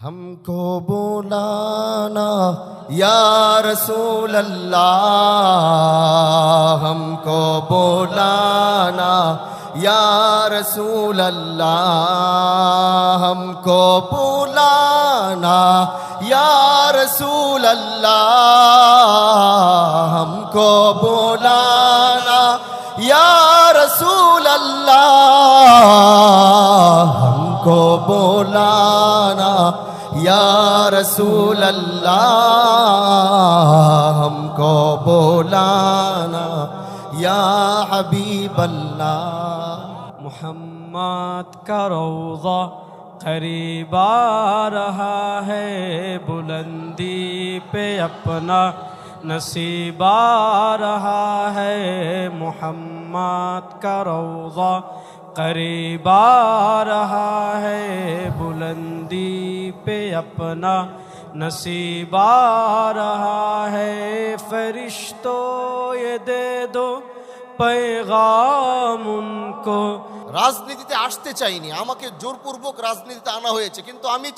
हमको बुलाना या रसूल अल्लाह, हमको बुलाना या रसूल अल्लाह, हमको बुलाना या रसूल अल्लाह, हमको बुलाना या रसूल अल्लाह, हमको बुलाना या रसूल अल्लाह, हमको बुलाना या हबीब अल्लाह। मोहम्मद का रौज़ा करीब आ रहा है, बुलंदी पे अपना नसीब आ रहा है। मोहम्मद का रौज़ा करीब आ रहा है, बुलंदी पे अपना नसीब आ रहा है। फरिश्तों ये दे दो पैगाम उनको। রাজনীতিতে আসতে চাইনি, আমাকে জোরপূর্বক রাজনীতিতে আনা হয়েছে, কিন্তু আমি